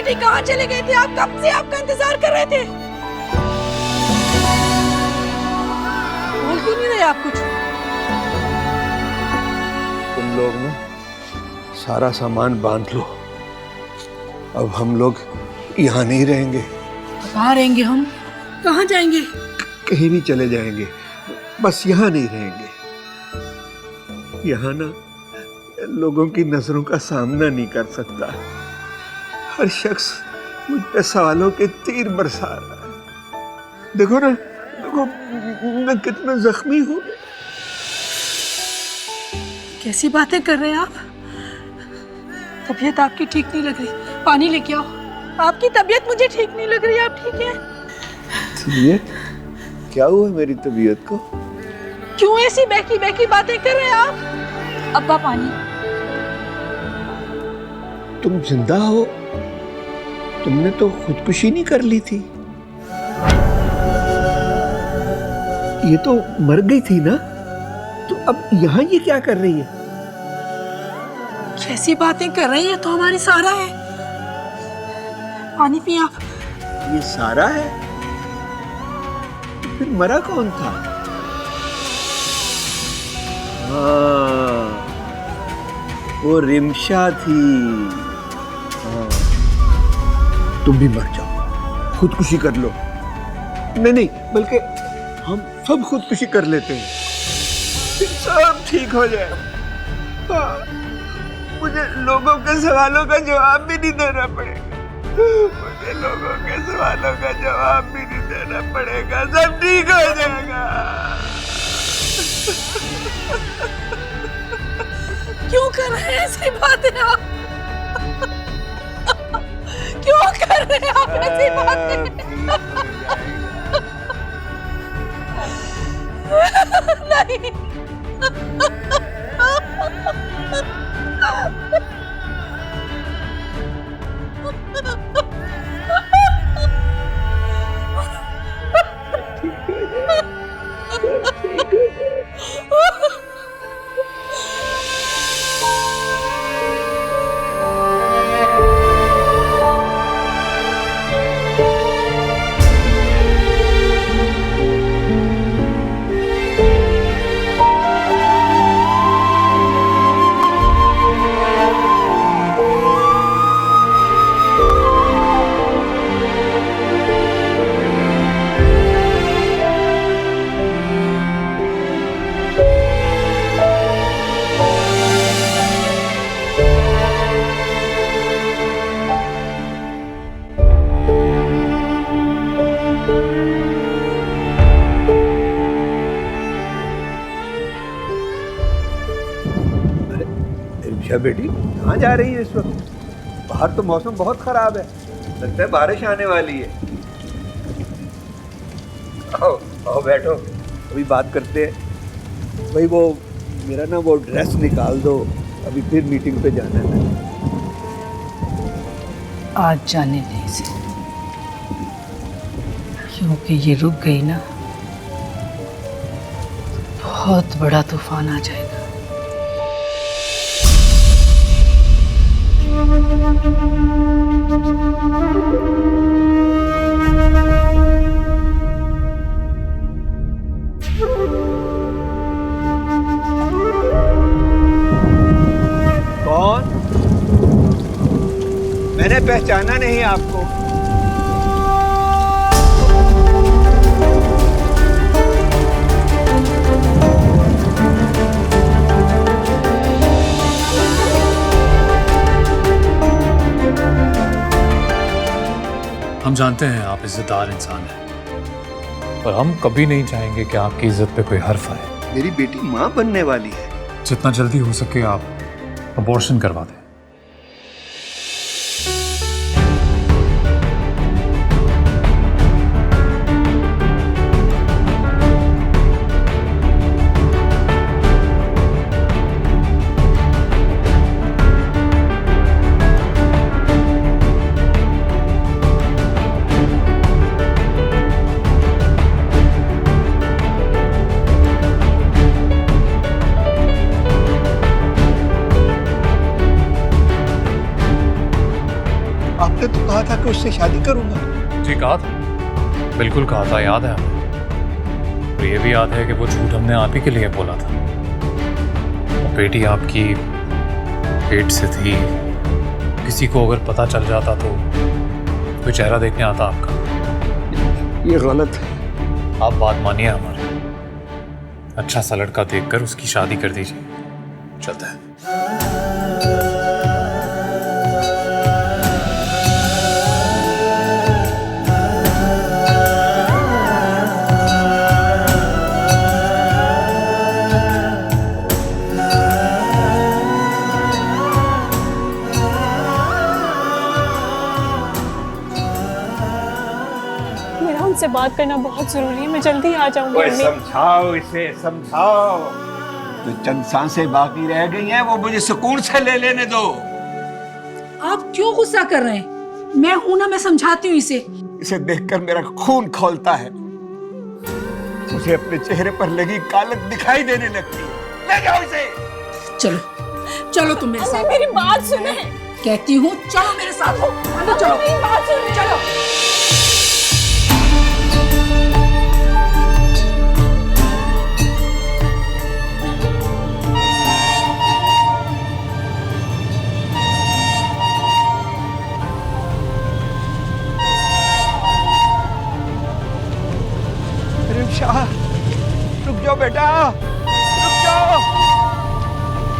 बेटी कहाँ चले गए थे आप? कब से आपका इंतजार कर रहे थे। बोल क्यों नहीं रहे आप कुछ? तुम लोग ना सारा सामान बांध लो, अब हम लोग यहाँ नहीं रहेंगे। कहाँ रहेंगे हम? कहाँ जाएंगे? कहीं भी चले जाएंगे, बस यहाँ नहीं रहेंगे। यहाँ ना लोगों की नजरों का सामना नहीं कर सकता। हर शख्स मुझ पे सवालों के तीर बरसा रहा है। देखो ना, देखो मैं कितना जख्मी हूँ। कैसी बातें कर रहे हैं आप? तबीयत आपकी ठीक नहीं लग रही, पानी लेके आओ। आपकी तबीयत मुझे ठीक नहीं लग रही, आप ठीक है? तबीयत? क्या हुआ मेरी तबीयत को? क्यों ऐसी बहकी बहकी बातें कर रहे हैं आप? अब्बा पानी। तुम जिंदा हो? तुमने तो खुदकुशी नहीं कर ली थी? ये तो मर गई थी ना, तो अब यहाँ ये क्या कर रही है? कैसी बातें कर रही है? तो हमारी सारा है। पानी पिए आप। ये सारा है? तो फिर मरा कौन था? हाँ, वो रिमशा थी। हाँ, तुम भी मर जाओ, खुदकुशी कर लो। नहीं नहीं, बल्कि हम सब खुदकुशी कर लेते हैं, फिर सब ठीक हो जाए। हाँ, मुझे लोगों के सवालों का जवाब भी नहीं देना पड़ेगा। मुझे लोगों के सवालों का जवाब भी नहीं देना पड़ेगा, सब ठीक हो जाएगा। क्यों कर रहे हैं ऐसी बातें आप? क्यों कर रहे हैं आप ऐसी बातें? नहीं। रिमशा बेटी, कहाँ जा रही है इस वक्त? बाहर तो मौसम बहुत खराब है, लगता है बारिश आने वाली है। आओ आओ बैठो, अभी बात करते हैं। भाई वो मेरा ना वो ड्रेस निकाल दो, अभी फिर मीटिंग पे जाना है। आज जाने नहीं इसे, क्योंकि ये रुक गई ना, बहुत बड़ा तूफान आ जाएगा। कौन? मैंने पहचाना नहीं आपको। हम जानते हैं आप इज्जतदार इंसान हैं, पर हम कभी नहीं चाहेंगे कि आपकी इज्जत पे कोई हर्फ आए। मेरी बेटी माँ बनने वाली है। जितना जल्दी हो सके आप अबॉर्शन करवा दें। उससे शादी करूंगा। जी कहा था, बिल्कुल कहा था, याद है हमें। और ये भी याद है कि वो झूठ हमने आप ही के लिए बोला था। और बेटी आपकी पेट से थी, किसी को अगर पता चल जाता तो कोई चेहरा देखने आता आपका। ये गलत है। आप बात मानिए हमारी, अच्छा सा लड़का देखकर उसकी शादी कर दीजिए। चलते हैं। मेरा उनसे बात करना बहुत जरूरी है, मैं जल्दी आ जाऊंगी। ओए मम्मी समझाओ इसे, समझाओ। जो चंद सांसें बाकी रह गई हैं वो मुझे सुकून से ले लेने दो। आप क्यों गुस्सा कर रहे हैं? मैं हूं ना, मैं समझाती हूँ इसे। इसे देखकर मेरा खून खौलता है। मुझे अपने चेहरे पर लगी कालक दिखाई देने लगती है। ले जाओ इसे। चलो चलो तुम मेरे साथ। मेरी बात सुने। कहती हूँ चलो मेरे साथ। चलो मेरी बात सुने। चलो। रिमशा, रुक जाओ बेटा, रुक जाओ,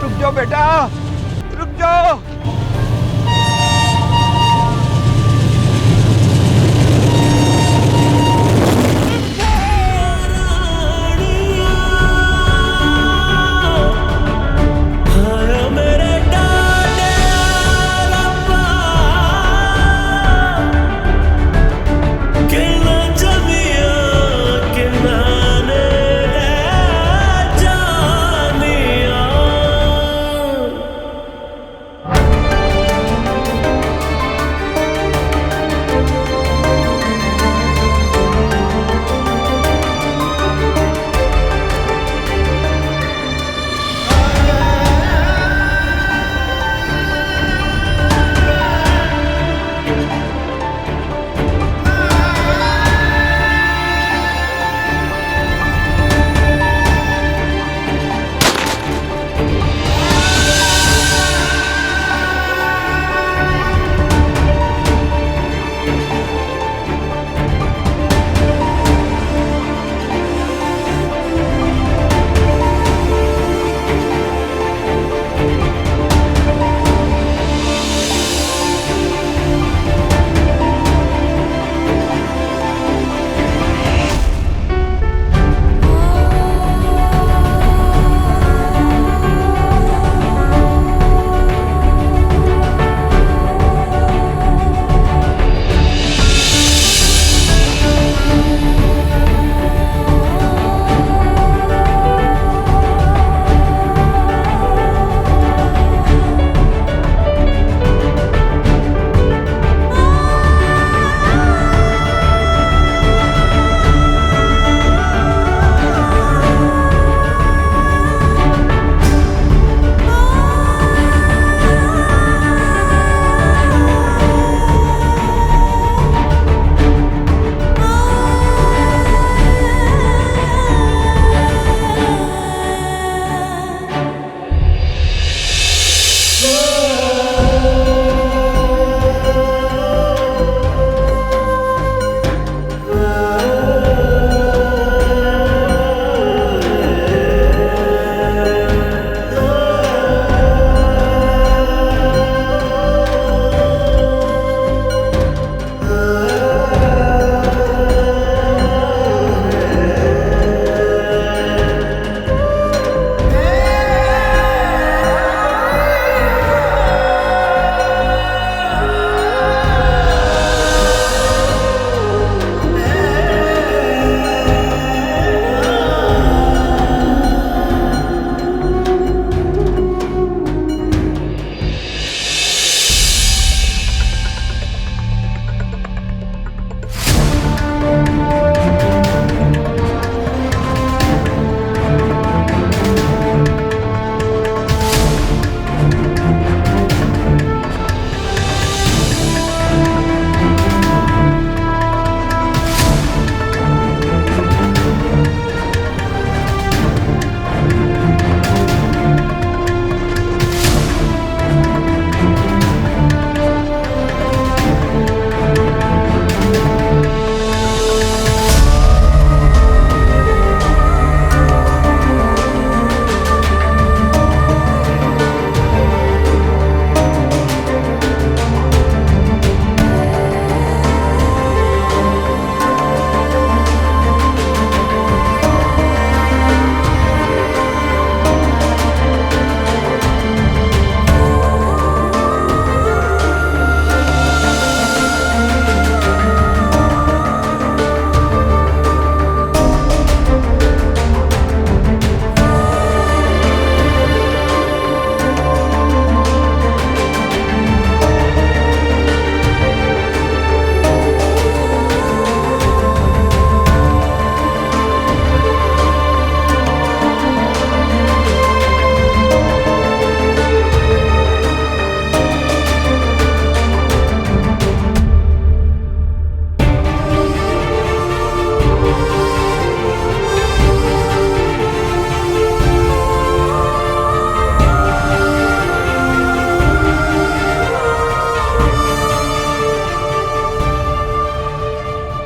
रुक जाओ बेटा, रुक जाओ।